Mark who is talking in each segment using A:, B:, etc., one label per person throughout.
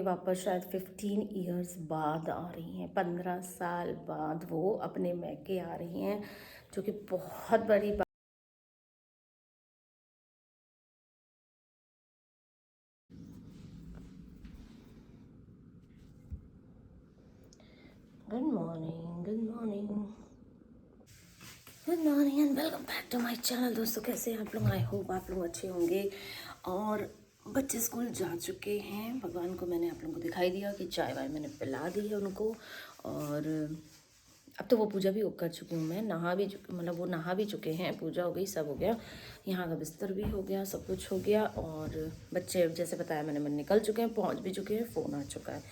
A: वापस शायद 15 इयर्स बाद आ रही हैं, 15 साल बाद वो अपने मैके आ रही हैं, जो कि बहुत बड़ी बात। Good morning, good morning, good morning and welcome back to my channel. दोस्तों, कैसे हैं आप लोग? आई होप आप लोग अच्छे होंगे। और बच्चे स्कूल जा चुके हैं। भगवान को मैंने आप लोगों को दिखाई दिया कि चाय वाय मैंने पिला दी है उनको। और अब तो वो पूजा भी कर चुकी हूँ मैं, नहा भी मतलब वो नहा भी चुके हैं, पूजा हो गई, सब हो गया, यहाँ का बिस्तर भी हो गया, सब कुछ हो गया। और बच्चे जैसे बताया मैंने निकल चुके हैं, पहुँच भी चुके हैं, फ़ोन आ चुका है।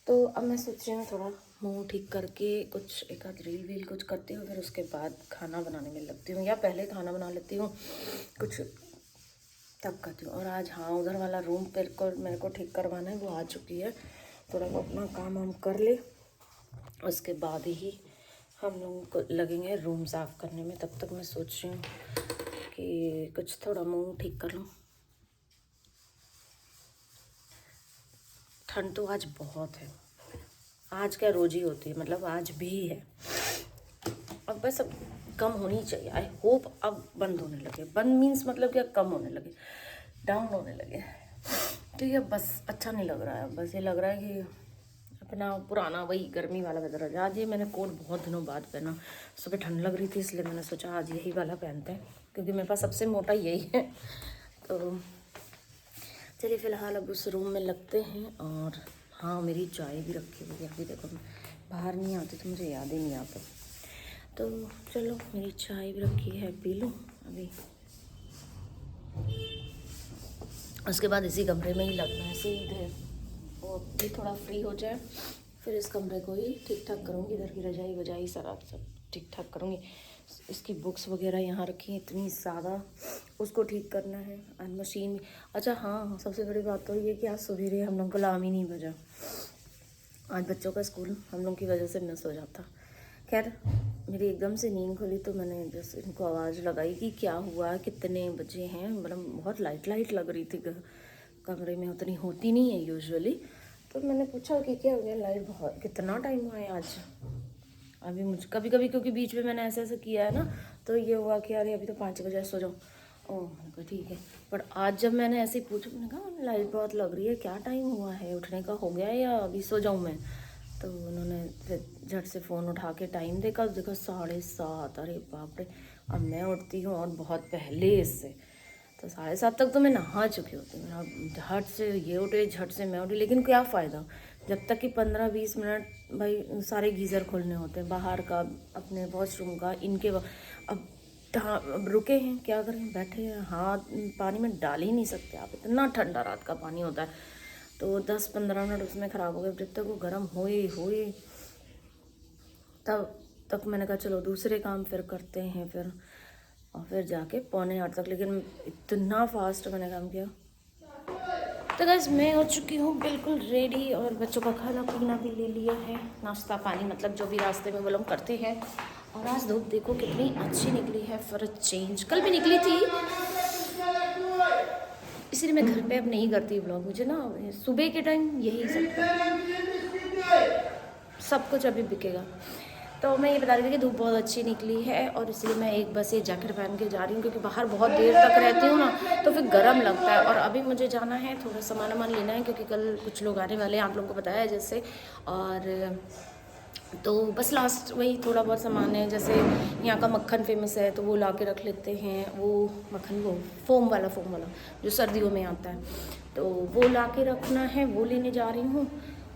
A: तो अब मैं सोच रही हूँ थोड़ा मुंह ठीक करके कुछ एक आध रील वील कुछ करती हूँ, फिर उसके बाद खाना बनाने में लगती हूँ, या पहले खाना बना लेती हूँ कुछ, तब करती हूँ। और आज हाँ, उधर वाला रूम मेरे को ठीक करवाना है, वो आ चुकी है। थोड़ा वो अपना काम हम कर ले, उसके बाद ही हम लोगों को लगेंगे रूम साफ़ करने में। तब तक मैं सोच रही हूँ कि कुछ थोड़ा मुंह ठीक कर लूँ। ठंड तो आज बहुत है, आज क्या रोज ही होती है, मतलब आज भी है। अब बस अब कम होनी चाहिए। आई होप अब बंद होने लगे। बंद मीन्स मतलब क्या, कम होने लगे, डाउन होने लगे। तो ये बस अच्छा नहीं लग रहा है। बस ये लग रहा है कि अपना पुराना वही गर्मी वाला वेदर है। आज ये मैंने कोट बहुत दिनों बाद पहना। सुबह ठंड लग रही थी, इसलिए मैंने सोचा आज यही वाला पहनते हैं, क्योंकि मेरे पास सबसे मोटा यही है। तो चलिए फ़िलहाल अब उस रूम में लगते हैं। और हाँ, मेरी चाय भी रखी हुई है। अभी देखो, मैं बाहर नहीं आती तो मुझे याद ही नहीं आता। तो चलो, मेरी चाय भी रखी है, पी लूँ अभी। उसके बाद इसी कमरे में ही लगना है सीधे। वो भी थोड़ा फ्री हो जाए, फिर इस कमरे को ही ठीक ठाक करूँगी। इधर की रजाई वजाई सारा सब ठीक ठाक करूँगी। इसकी बुक्स वगैरह यहाँ रखी हैं इतनी ज़्यादा, उसको ठीक करना है। और मशीन, अच्छा हाँ, सबसे बड़ी बात तो ये कि आज सवेरे हम लोग को अलार्म ही नहीं बजा। आज बच्चों का स्कूल हम लोग की वजह से मिस हो जाता। खैर, मेरी एकदम से नींद खुली तो मैंने जैसे इनको आवाज़ लगाई कि क्या हुआ, कितने बजे हैं। मतलब बहुत लाइट लाइट लग रही थी कमरे में, उतनी होती नहीं है यूजुअली। तो मैंने पूछा कि क्या हो गया, लाइट बहुत, कितना टाइम हुआ है आज। अभी मुझे कभी कभी, क्योंकि बीच में मैंने ऐसे ऐसे किया है ना, तो ये हुआ कि अरे अभी तो 5 बजे, सो जाओ। ओह, मैंने कहा ठीक है। पर आज जब मैंने ऐसे ही पूछा, मैंने कहा लाइट बहुत लग रही है, क्या टाइम हुआ है, उठने का हो गया या अभी सो जाऊँ मैं। तो उन्होंने फिर झट से फ़ोन उठा के टाइम देखा, 7:30। अरे बाप रे, अब मैं उठती हूँ और बहुत पहले इससे। तो 7:30 तक तो मैं नहा चुकी होती। मेरा झट से ये उठे, झट से मैं उठी, लेकिन क्या फ़ायदा जब तक कि 15-20 मिनट भाई सारे गीज़र खोलने होते हैं, बाहर का, अपने वॉशरूम का, इनके अब रुके हैं, क्या करें, बैठे हैं, हाथ पानी में डाल ही नहीं सकते आप, इतना ठंडा रात का पानी होता है। तो 10-15 मिनट उसमें ख़राब हो गए। जब तक वो गर्म होए तब तक मैंने कहा चलो दूसरे काम फिर करते हैं। और फिर जाके 7:45 तक, लेकिन इतना फास्ट मैंने काम किया। तो गाइस, मैं हो चुकी हूँ बिल्कुल रेडी, और बच्चों का खाना पीना भी ले लिया है, नाश्ता पानी, मतलब जो भी रास्ते में वो लोग करते हैं। और आज धूप देखो कितनी अच्छी निकली है, फॉर अ चेंज। कल भी निकली थी, इसलिए मैं घर पे अब नहीं करती ब्लॉग। मुझे ना सुबह के टाइम यही सब कुछ अभी बिकेगा। तो मैं ये बता रही थी कि धूप बहुत अच्छी निकली है, और इसलिए मैं एक बस ये जैकेट पहन के जा रही हूँ, क्योंकि बाहर बहुत देर तक रहती हूँ ना, तो फिर गर्म लगता है। और अभी मुझे जाना है, थोड़ा सामान लेना है, क्योंकि कल कुछ लोग आने वाले हैं, आप लोगों को बताया है जैसे। और तो बस लास्ट वही थोड़ा बहुत सामान है, जैसे यहाँ का मक्खन फेमस है, तो वो ला के रख लेते हैं। वो मक्खन, वो फोम वाला जो सर्दियों में आता है, तो वो ला के रखना है, वो लेने जा रही हूँ।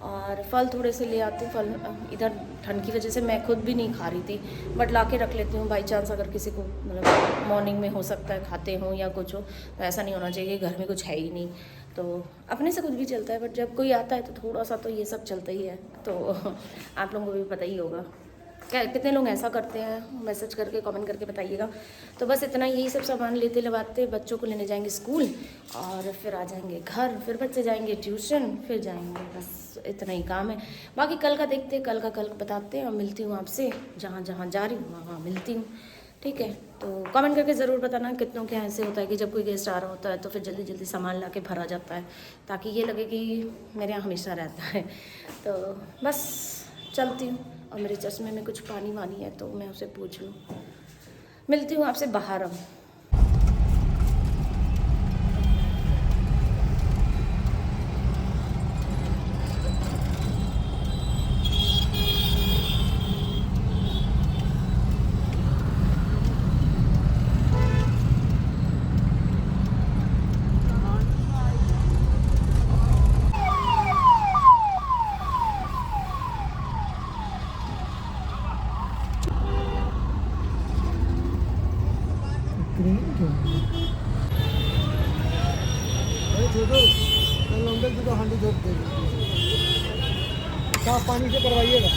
A: और फल थोड़े से ले आती हूँ। फल इधर ठंड की वजह से मैं खुद भी नहीं खा रही थी, बट ला के रख लेती हूँ, बाई चांस अगर किसी को मतलब मॉर्निंग में हो सकता है खाते हों या कुछ हो, तो ऐसा नहीं होना चाहिए घर में कुछ है ही नहीं। तो अपने से कुछ भी चलता है, बट जब कोई आता है तो थोड़ा सा तो ये सब चलता ही है। तो आप लोगों को भी पता ही होगा, क्या कितने लोग ऐसा करते हैं, मैसेज करके कमेंट करके बताइएगा। तो बस इतना, यही सब सामान लेते लवाते बच्चों को लेने जाएंगे स्कूल, और फिर आ जाएंगे घर, फिर बच्चे जाएंगे ट्यूशन, फिर जाएंगे, बस इतना ही काम है। बाकी कल का देखते हैं, कल बताते हैं, और मिलती हूँ आपसे, जहाँ जहाँ जा रही हूँ वहाँ मिलती हूँ। ठीक है, तो कमेंट करके ज़रूर बताना कितनों के यहाँ ऐसे होता है कि जब कोई गेस्ट आ रहा होता है तो फिर जल्दी जल्दी सामान ला के भरा जाता है, ताकि ये लगे कि मेरे यहाँ हमेशा रहता है। तो बस चलती हूँ, और मेरे चश्मे में कुछ पानी वानी है तो मैं उसे पूछ लूँ। मिलती हूँ आपसे बाहर अब।
B: साफ पानी से करवाइएगा।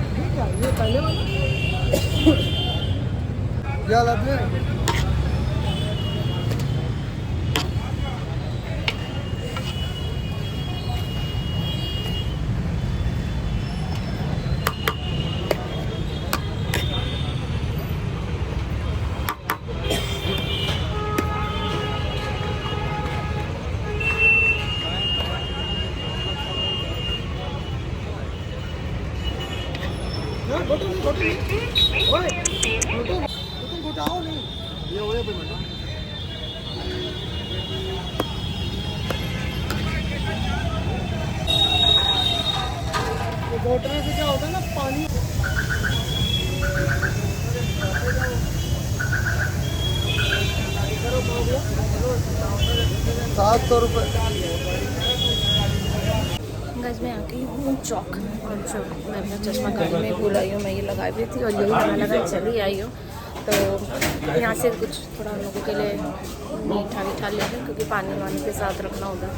B: ठीक है, ये पहले वाला क्या हालत है? घुटाओ नहीं, ये हो पे बेटा। घोटने से क्या होता है ना, पानी 700 रुपये।
A: गाइस मैं आ गई हूँ चौक, और जो मैं अपना चश्मा गाड़ी में भूल आई हूँ, मैं ये लगाई हुई थी और यही गाना लगा चली आई हूँ। तो यहाँ से कुछ थोड़ा लोगों के लिए मीठा वीठा ले लें, क्योंकि पानी वानी के साथ रखना होगा।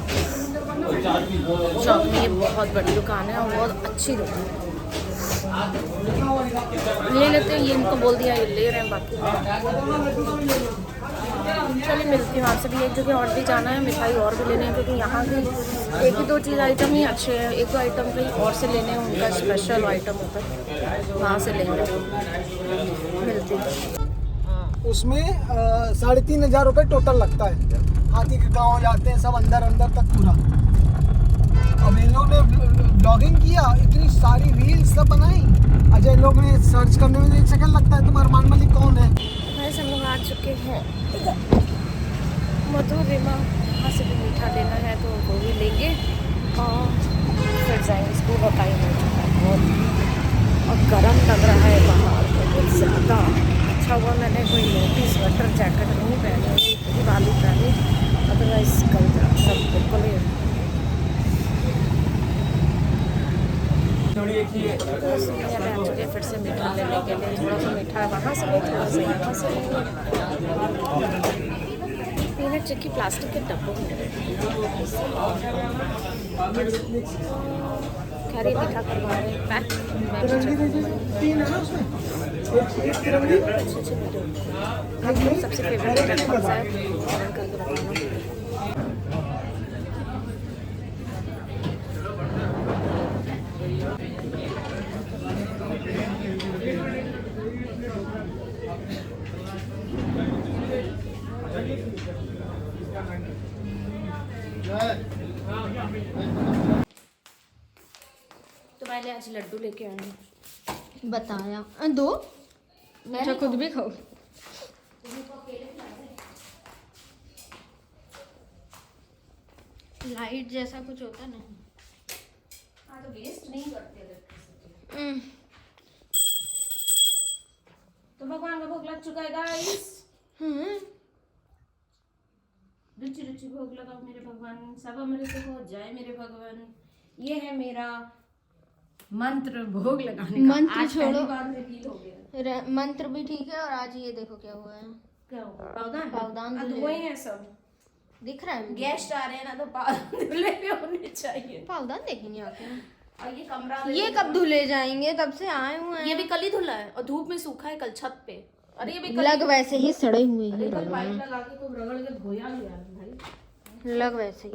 A: चौक में ये बहुत बड़ी दुकान है और बहुत अच्छी दुकान है, ले लेते हैं। ये इनको बोल दिया, ये ले रहे हैं, बाकी चलिए मिलती हूँ आपसे भी। एक जगह और भी जाना है, मिठाई और भी लेने हैं, क्योंकि यहाँ भी एक ही दो चीज़ आइटम ही अच्छे हैं, एक दो आइटम कहीं और से लेने हैं, उनका स्पेशल आइटम होता है, वहाँ से लेंगे। मिलती हूँ।
B: उसमें 3,500 रुपये टोटल लगता है। हाथी के गाँव जाते हैं सब, अंदर अंदर तक पूरा। अब इन लोग ने ब्लॉगिंग किया, इतनी सारी रील्स सब बनाई। अच्छा, इन लोग ने सर्च करने में 1 सेकंड लगता है, तुम्हारा अरमान मलिक कौन है?
A: वैसे हम लोग आ चुके हैं मधुरिमा, वहाँ से भी मीठा लेना है तो वो भी लेंगे और फिर जाएंगे। स्कूल का टाइम हो चुका है बहुत, और गर्म लग रहा है बाहर बहुत ज़्यादा। अच्छा हुआ मैंने कोई मोटी स्वेटर जैकेट नहीं पहनी, वाली पहनी, अदरवाइज कल सब बिल्कुल ही। फिर से मीठा लेने के लिए थोड़ा सा मीठा वहाँ से, थोड़ा सा यहाँ से पीनट चिक्की प्लास्टिक के डब्बों में खैरी मीठा करवा रहे हैं पैक। मैं सबसे फेवरेट कौन सा है ऑर्डर करके बताना। तो मैंने आज लड्डू लेके आए हैं।
C: बताया दो, मैं खुद भी खाओ। लाइट जैसा कुछ होता नहीं।
A: हाँ तो वेस्ट नहीं करते इलेक्ट्रिसिटी। तो भगवान का भोग लग चुका है गाइस। रुचि रुचि भोग लगाओ मेरे भगवान, सब अमृत हो जाए मेरे भगवान। ये है मेरा मंत्र भोग लगाने का।
C: मंत्र
A: आज
C: छोड़ो,
A: पहली बार रिवील हो गया।
C: मंत्र भी ठीक है, और आज ये देखो क्या हुआ है।
A: क्या हुआ? पावदान
C: पावदान
A: तो वही है सब
C: दिख रहा है।
A: गेस्ट आ रहे हैं ना, तो पावदान धुले भी होने चाहिए।
C: पावदान देखेंगे आके।
A: और ये कमरा,
C: ये कब धुले जाएंगे? तब से आए हुए हैं।
A: ये भी कल ही धुला है और धूप में सूखा है कल छत पे। अरे ये भी
C: लग वैसे ही सड़े हुए हैं।
A: कल पाइप लगा के खूब रगड़ के धोया गया है भाई।
C: लग वैसे ही।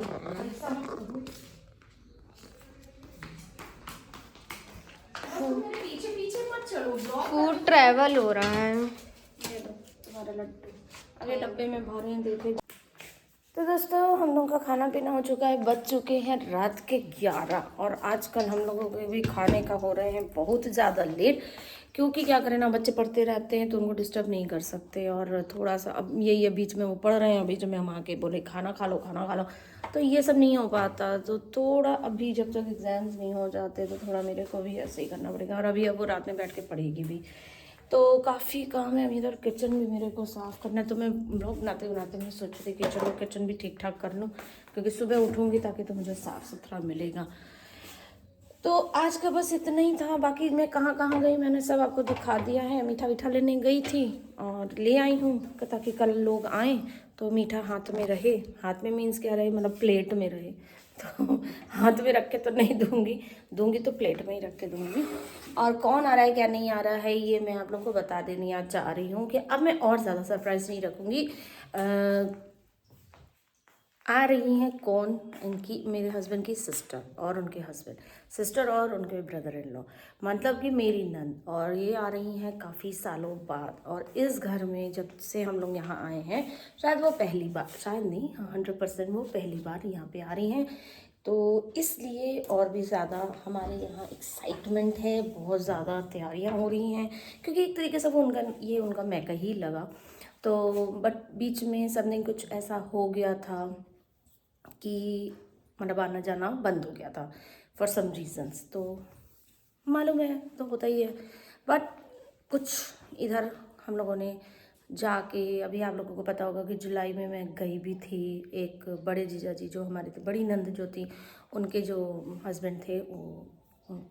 A: पीछे पीछे मत चलो,
C: फूड ट्रैवल हो रहा है।
A: ये लो तुम्हारा लड्डू, अरे डब्बे में भरे हैं, देखे। तो दोस्तों हम लोगों का खाना पीना हो चुका है, बज चुके हैं रात के 11 और आजकल हम लोगों के भी खाने का हो रहे हैं बहुत ज़्यादा लेट, क्योंकि क्या करें ना, बच्चे पढ़ते रहते हैं तो उनको डिस्टर्ब नहीं कर सकते। और थोड़ा सा अब ये बीच में वो पढ़ रहे हैं, बीच में हम आके बोले खाना खा लो खाना खा लो, तो ये सब नहीं हो पाता। तो थोड़ा अभी जब तक एग्ज़ाम्स नहीं हो जाते तो थोड़ा मेरे को भी ऐसे ही करना पड़ेगा। और अभी अब वो रात में बैठ के पढ़ेगी भी, तो काफ़ी काम है। अभी इधर किचन भी मेरे को साफ़ करना है, तो मैं ब्लॉग बनाते बनाते मैं सोच रही कि चलो किचन भी ठीक ठाक कर लूँ, क्योंकि सुबह उठूँगी ताकि तो मुझे साफ़ सुथरा मिलेगा। तो आज का बस इतना ही था। बाकी मैं कहाँ कहाँ गई मैंने सब आपको दिखा दिया है। मीठा वीठा लेने गई थी और ले आई हूँ, ताकि कल लोग आएँ तो मीठा हाथ में रहे। हाथ में मीन्स क्या रहे, मतलब प्लेट में रहे। तो हाथ में रख के तो नहीं दूंगी तो प्लेट में ही रख के दूंगी। और कौन आ रहा है क्या नहीं आ रहा है ये मैं आप लोगों को बता देनी आज चाह रही हूँ कि अब मैं और ज़्यादा सरप्राइज़ नहीं रखूँगी। आ रही हैं कौन, इनकी मेरे हस्बैंड की सिस्टर और उनके हस्बैंड, सिस्टर और उनके ब्रदर इन लॉ, मतलब कि मेरी नंद। और ये आ रही हैं काफ़ी सालों बाद। और इस घर में जब से हम लोग यहाँ आए हैं, शायद वो पहली बार, शायद नहीं, 100% वो पहली बार यहाँ पे आ रही हैं। तो इसलिए और भी ज़्यादा हमारे यहाँ एक्साइटमेंट है, बहुत ज़्यादा तैयारियाँ हो रही हैं, क्योंकि एक तरीके से वो उनका मैका ही लगा। तो बट बीच में सबने कुछ ऐसा हो गया था कि मतलब आना जाना बंद हो गया था फॉर सम रीजंस, तो मालूम है तो होता ही है। बट कुछ इधर हम लोगों ने जाके, अभी आप लोगों को पता होगा कि जुलाई में मैं गई भी थी। एक बड़े जीजा जी जो हमारे थे, बड़ी नंद जो थी, उनके जो हस्बैंड थे वो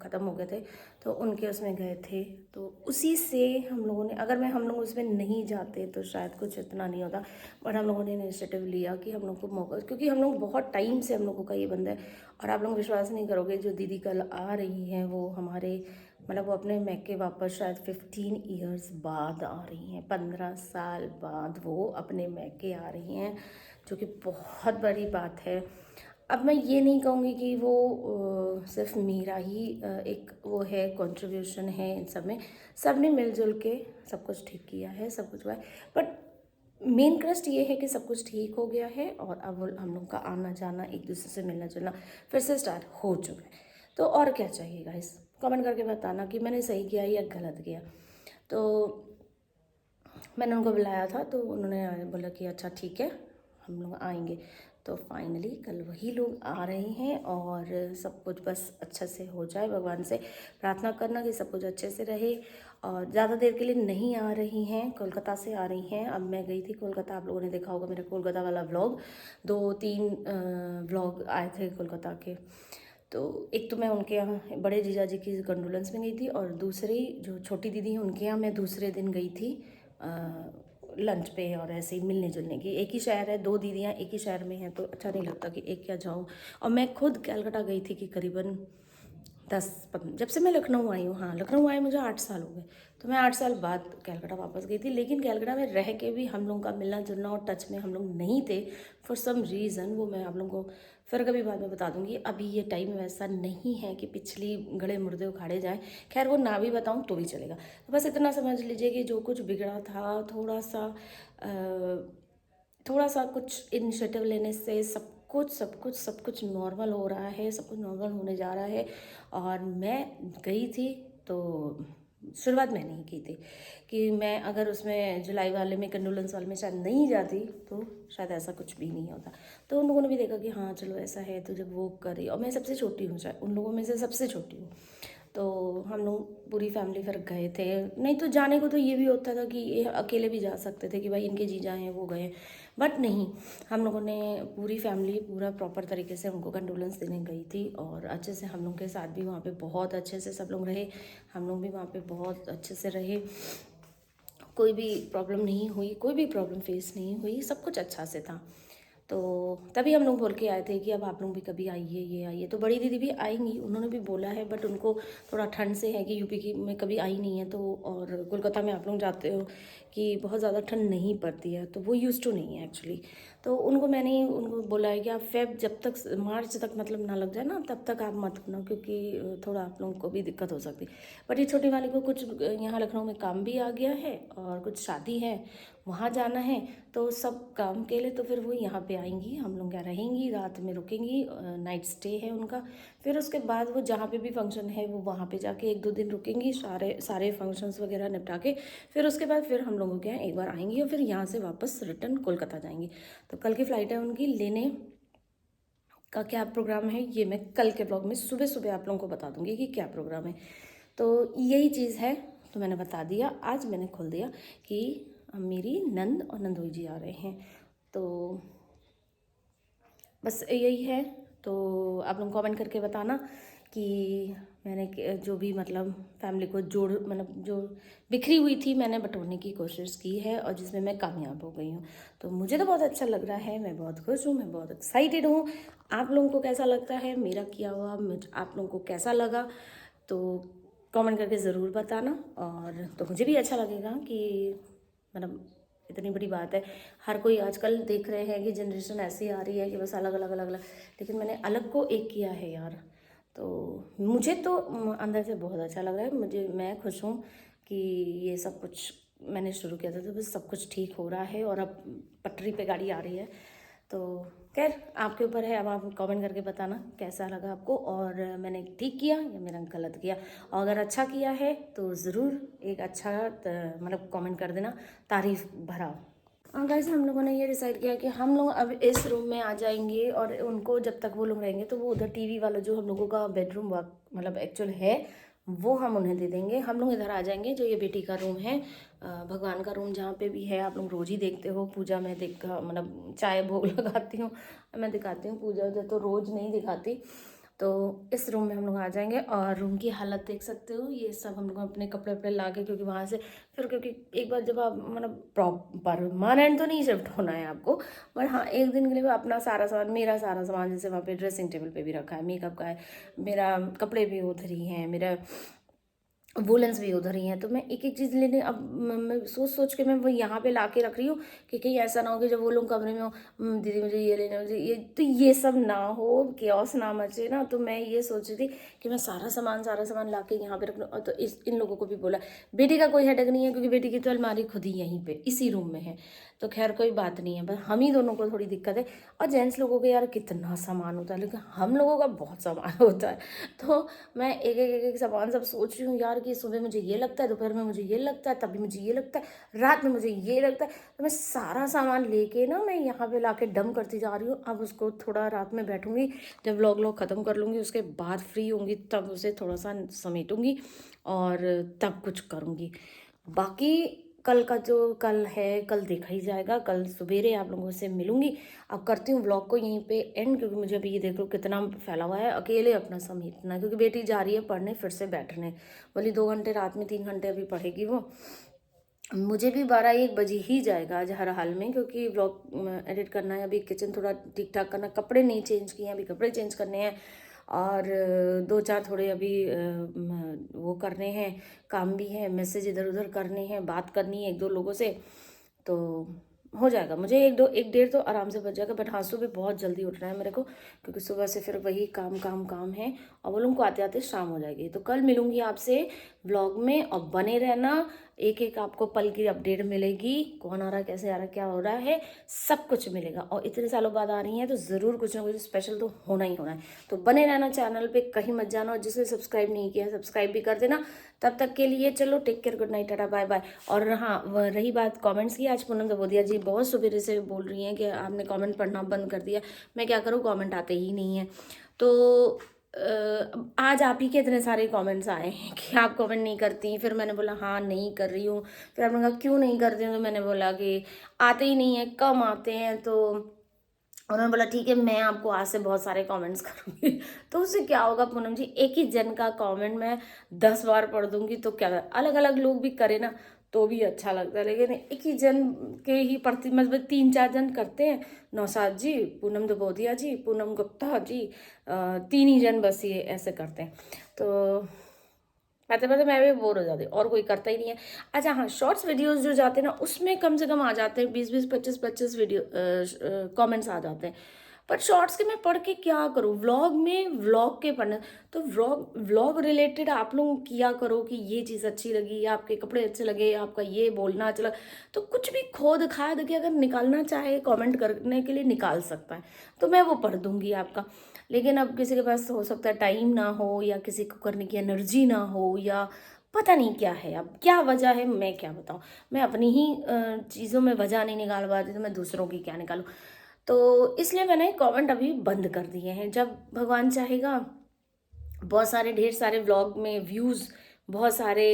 A: ख़त्म हो गए थे, तो उनके उसमें गए थे। तो उसी से हम लोगों ने, अगर हम लोग उसमें नहीं जाते तो शायद कुछ इतना नहीं होता। बट हम लोगों ने इनिशिएटिव लिया कि हम लोग को मौका, क्योंकि हम लोग बहुत टाइम से हम लोगों का ये बंद है। और आप लोग विश्वास नहीं करोगे, जो दीदी कल आ रही हैं वो हमारे मतलब वो अपने मैके वापस शायद 15 ईयर्स बाद आ रही हैं, 15 साल बाद वो अपने मैके आ रही हैं, जो कि बहुत बड़ी बात है। अब मैं ये नहीं कहूँगी कि वो सिर्फ मेरा ही एक वो है, कंट्रीब्यूशन है इन सब में, सब ने मिलजुल के सब कुछ ठीक किया है, सब कुछ हुआ है। बट मेन क्रस्ट ये है कि सब कुछ ठीक हो गया है और अब हम लोग का आना जाना, एक दूसरे से मिलना जुलना फिर से स्टार्ट हो चुका है। तो और क्या चाहिए गाइस, कमेंट करके बताना कि मैंने सही किया या गलत किया। तो मैंने उनको बुलाया था तो उन्होंने बोला कि अच्छा ठीक है हम लोग आएंगे। तो फाइनली कल वही लोग आ रहे हैं और सब कुछ बस अच्छा से हो जाए। भगवान से प्रार्थना करना कि सब कुछ अच्छे से रहे। और ज़्यादा देर के लिए नहीं आ रही हैं, कोलकाता से आ रही हैं। अब मैं गई थी कोलकाता, आप लोगों ने देखा होगा मेरा कोलकाता वाला व्लॉग, 2-3 व्लॉग आए थे कोलकाता के। तो एक तो मैं उनके यहाँ बड़े जीजा जी की कंडोलेंस में गई थी, और दूसरी जो छोटी दीदी हैं उनके यहाँ मैं दूसरे दिन गई थी लंच पे, और ऐसे ही मिलने जुलने की। एक ही शहर है, 2 दीदियाँ एक ही शहर में हैं, तो अच्छा नहीं लगता कि एक क्या जाऊँ। और मैं खुद कलकत्ता गई थी कि करीबन 10-15, जब से मैं लखनऊ आई हूँ, हाँ लखनऊ आए मुझे 8 साल हो गए, तो मैं 8 साल बाद कलकत्ता वापस गई थी। लेकिन कलकत्ता में रह के भी हम लोगों का मिलना जुलना और टच में हम लोग नहीं थे फॉर सम रीज़न, वो मैं आप लोगों को फिर कभी बाद में बता दूंगी। अभी ये टाइम वैसा नहीं है कि पिछली गड़े मुर्दे उखाड़े जाएं, खैर वो ना भी बताऊं तो भी चलेगा। तो बस इतना समझ लीजिए कि जो कुछ बिगड़ा था, थोड़ा सा कुछ इनिशिएटिव लेने से सब कुछ नॉर्मल हो रहा है, सब कुछ नॉर्मल होने जा रहा है। और मैं गई थी तो शुरुआत मैंने ही की थी कि मैं अगर उसमें जुलाई वाले में, कंडोलेंस वाले में शायद नहीं जाती तो शायद ऐसा कुछ भी नहीं होता। तो उन लोगों ने भी देखा कि हाँ चलो ऐसा है, तो जब वो करे, और मैं सबसे छोटी हूँ, शायद उन लोगों में से सबसे छोटी हूँ, तो हम लोग पूरी फैमिली फिर गए थे। नहीं तो जाने को तो ये भी होता था कि ये अकेले भी जा सकते थे कि भाई इनके जीजा हैं वो गए, बट नहीं, हम लोगों ने पूरी फैमिली पूरा प्रॉपर तरीके से उनको कंडोलेंस देने गई थी। और अच्छे से हम लोग के साथ भी वहाँ पे बहुत अच्छे से सब लोग रहे, हम लोग भी वहाँ पे बहुत अच्छे से रहे, कोई भी प्रॉब्लम नहीं हुई, कोई भी प्रॉब्लम फेस नहीं हुई, सब कुछ अच्छा से था। तो तभी हम लोग बोल के आए थे कि अब आप लोग भी कभी आइए, ये आइए। तो बड़ी दीदी भी आएंगी, उन्होंने भी बोला है, बट उनको थोड़ा ठंड से है कि यूपी की में कभी आई नहीं है, तो और कोलकाता में आप लोग जाते हो कि बहुत ज़्यादा ठंड नहीं पड़ती है, तो वो यूज़ टू नहीं है एक्चुअली। तो उनको मैंने उनको बोला है कि आप जब तक मार्च तक मतलब ना लग जाए ना, तब तक आप मत करना, क्योंकि थोड़ा आप लोगों को भी दिक्कत हो सकती। बट ये छोटी वाली को कुछ यहाँ लखनऊ में काम भी आ गया है और कुछ शादी है, वहाँ जाना है, तो सब काम के लिए तो फिर वो यहाँ पे आएंगी, हम लोग यहाँ रहेंगी, रात में रुकेंगी, नाइट स्टे है उनका। फिर उसके बाद वो जहाँ पे भी फंक्शन है वो वहाँ पे जाके 1-2 दिन रुकेंगी, सारे फंक्शंस वगैरह निपटा के फिर उसके बाद फिर हम लोगों के यहाँ एक बार आएंगी और फिर यहाँ से वापस रिटर्न कोलकाता जाएंगी। तो कल की फ़्लाइट है उनकी, लेने का क्या प्रोग्राम है ये मैं कल के ब्लॉग में सुबह सुबह आप लोगों को बता दूंगी कि क्या प्रोग्राम है। तो यही चीज़ है, तो मैंने बता दिया। आज मैंने खोल दिया कि मेरी नंद और नंदोई जी आ रहे हैं, तो बस यही है। तो आप लोग कमेंट करके बताना कि मैंने जो भी मतलब फैमिली को मतलब जो बिखरी हुई थी मैंने बटोरने की कोशिश की है और जिसमें मैं कामयाब हो गई हूँ। तो मुझे तो बहुत अच्छा लग रहा है, मैं बहुत खुश हूँ, मैं बहुत एक्साइटेड हूँ। आप लोगों को कैसा लगता है मेरा किया हुआ, आप लोगों को कैसा लगा तो कमेंट करके ज़रूर बताना। और तो मुझे भी अच्छा लगेगा कि मतलब इतनी बड़ी बात है। हर कोई आजकल देख रहे हैं कि जनरेशन ऐसी आ रही है कि बस अलग अलग अलग अलग, लेकिन मैंने अलग को एक किया है यार। तो मुझे तो अंदर से बहुत अच्छा लग रहा है, मैं खुश हूँ कि ये सब कुछ मैंने शुरू किया था तो बस सब कुछ ठीक हो रहा है और अब पटरी पे गाड़ी आ रही है। तो खैर आपके ऊपर है, अब आप कमेंट करके बताना कैसा लगा आपको और मैंने ठीक किया या मेरा गलत किया। और अगर अच्छा किया है तो ज़रूर एक अच्छा मतलब कमेंट कर देना, तारीफ़ भरा। गाइस हम लोगों ने ये डिसाइड किया कि हम लोग अब इस रूम में आ जाएंगे और उनको जब तक वो लोग रहेंगे तो वो उधर टीवी वाला जो हम लोगों का बेडरूम मतलब एक्चुअल है वो हम उन्हें दे देंगे। हम लोग इधर आ जाएंगे, जो ये बेटी का रूम है, भगवान का रूम जहाँ पे भी है, आप लोग रोज़ ही देखते हो। पूजा में मतलब चाय भोग लगाती हूँ, मैं दिखाती हूँ, पूजा उधर तो रोज़ नहीं दिखाती। तो इस रूम में हम लोग आ जाएंगे और रूम की हालत देख सकते हो। ये सब हम लोग अपने कपड़े वपड़े ला के, क्योंकि वहाँ से फिर क्योंकि एक बार जब आप मतलब परमानेंट तो नहीं शिफ्ट होना है आपको, पर हाँ एक दिन के लिए अपना सारा सामान, मेरा सारा सामान जैसे वहाँ पे ड्रेसिंग टेबल पे भी रखा है, मेकअप का है, मेरा कपड़े भी उधर ही हैं, मेरा वूलेंस भी उधर ही हैं। तो मैं एक एक चीज़ लेने अब मैं सोच सोच के मैं वो यहाँ पे ला के रख रही हूँ कि कहीं ऐसा ना हो कि जब वो लोग कमरे में हो, दीदी मुझे ये लेना, मुझे ये, तो ये सब ना हो, केओस ना मचे ना। तो मैं ये सोच रही थी कि मैं सारा सामान ला के यहाँ पे रख लूँ। और तो इन लोगों को भी बोला, बेटी का कोई हेडेक नहीं है क्योंकि बेटी की तो अलमारी खुद ही यहीं पर इसी रूम में है, तो खैर कोई बात नहीं है। बस हम ही दोनों को थोड़ी दिक्कत है। और जेंट्स लोगों के यार कितना सामान होता है, लेकिन हम लोगों का बहुत सामान होता है। तो मैं एक सामान सब सोच रही हूँ यार कि सुबह मुझे ये लगता है, दोपहर में मुझे ये लगता है, तभी मुझे ये लगता है, रात में मुझे ये लगता है। तो मैं सारा सामान लेके ना मैं यहाँ पे लाके डंप करती जा रही हूँ। अब उसको थोड़ा रात में बैठूंगी, जब व्लॉग ख़त्म कर लूँगी उसके बाद फ्री होंगी तब उसे थोड़ा सा समेटूंगी और तब कुछ करूँगी। बाकी कल का जो कल है, कल देखा ही जाएगा, कल सवेरे आप लोगों से मिलूंगी। अब करती हूँ व्लॉग को यहीं पे एंड, क्योंकि मुझे अभी ये देख लो कितना फैला हुआ है, अकेले अपना समेटना है, क्योंकि बेटी जा रही है पढ़ने फिर से बैठने, बोली 2 घंटे रात में 3 घंटे अभी पढ़ेगी वो। मुझे भी 12-1 बजे ही जाएगा आज हर हाल में, क्योंकि व्लॉग एडिट करना है, अभी किचन थोड़ा ठीक ठाक करना, कपड़े नहीं चेंज किए हैं, अभी कपड़े चेंज करने हैं और 2-4 थोड़े अभी वो करने हैं, काम भी है, मैसेज इधर उधर करने हैं, बात करनी है 1-2 लोगों से, तो हो जाएगा। मुझे 1-1 डेढ़ तो आराम से बच जाएगा। बट हाँ सुबह बहुत जल्दी उठना है मेरे को, क्योंकि सुबह से फिर वही काम है और वो लोगों को आते आते शाम हो जाएगी। तो कल मिलूंगी आपसे व्लॉग में और बने रहना, एक आपको पल की अपडेट मिलेगी, कौन आ रहा है, कैसे आ रहा है, क्या हो रहा है, सब कुछ मिलेगा। और इतने सालों बाद आ रही हैं तो ज़रूर कुछ ना कुछ स्पेशल तो होना ही होना है। तो बने रहना चैनल पे, कहीं मत जाना, और जिसने सब्सक्राइब नहीं किया सब्सक्राइब भी कर देना। तब तक के लिए चलो take care, good night, tata bye bye. और हाँ रही बात कमेंट्स की, आज पूनम दबोदिया जी बहुत सुबह से बोल रही हैं कि आपने कमेंट पढ़ना बंद कर दिया। मैं क्या करूँ, कमेंट आते ही नहीं हैं। तो आज आप ही के इतने सारे कमेंट्स आए हैं कि आप कमेंट नहीं करती। फिर मैंने बोला हाँ नहीं कर रही हूँ। फिर आपने कहा क्यों नहीं करती हूँ, तो मैंने बोला कि आते ही नहीं है, कम आते हैं। तो उन्होंने बोला ठीक है मैं आपको आज से बहुत सारे कमेंट्स करूँगी। तो उससे क्या होगा पूनम जी, एक ही जन का कमेंट मैं 10 बार पढ़ दूंगी तो क्या, अलग अलग लोग भी करे ना तो भी अच्छा लगता है, लेकिन एक ही जन के ही प्रति मतलब 3-4 जन करते हैं, नौशाद जी, पूनम दबोदिया जी, पूनम गुप्ता जी, 3 ही जन बस ये ऐसे करते हैं। तो पढ़ते पढ़ते मैं भी बोर हो जाती हूँ और कोई करता ही नहीं है। अच्छा हाँ, शॉर्ट्स वीडियोस जो जाते हैं ना उसमें कम से कम आ जाते हैं 20-20 25-25 वीडियो कमेंट्स आ जाते हैं। पर शॉर्ट्स के मैं पढ़ के क्या करूँ, व्लॉग में व्लॉग के पढ़ना, तो व्लॉग रिलेटेड आप लोग किया करो कि ये चीज़ अच्छी लगी, आपके कपड़े अच्छे लगे, आपका ये बोलना अच्छा लगा, तो कुछ भी खोद खाद के अगर निकालना चाहे कमेंट करने के लिए निकाल सकता है, तो मैं वो पढ़ दूंगी आपका। लेकिन अब किसी के पास हो सकता है टाइम ना हो, या किसी को करने की एनर्जी ना हो, या पता नहीं क्या है, अब क्या वजह है मैं क्या बताऊँ। मैं अपनी ही चीज़ों में वजह नहीं निकाल पाती तो मैं दूसरों की क्या निकालूँ। तो इसलिए मैंने कमेंट अभी बंद कर दिए हैं। जब भगवान चाहेगा बहुत सारे ढेर सारे व्लॉग में व्यूज़, बहुत सारे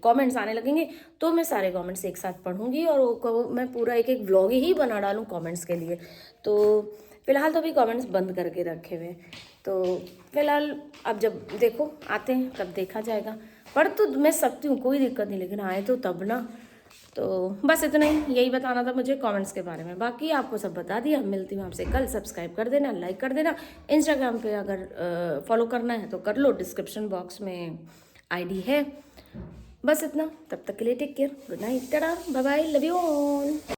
A: कमेंट्स आने लगेंगे, तो मैं सारे कमेंट्स एक साथ पढ़ूंगी और मैं पूरा एक एक व्लॉग ही बना डालूँ कमेंट्स के लिए। तो फिलहाल तो अभी कमेंट्स बंद करके रखे हुए हैं। तो फिलहाल अब जब देखो आते हैं तब देखा जाएगा। पढ़ तो मैं सकती हूँ, कोई दिक्कत नहीं, लेकिन आए तो तब ना। तो बस इतना ही, यही बताना था मुझे कमेंट्स के बारे में। बाकी आपको सब बता दिया। मिलती हूँ आपसे कल। सब्सक्राइब कर देना, लाइक कर देना। इंस्टाग्राम पे अगर फॉलो करना है तो कर लो, डिस्क्रिप्शन बॉक्स में आईडी है। बस इतना, तब तक के लिए take care, good night, tata, bye bye, love you all.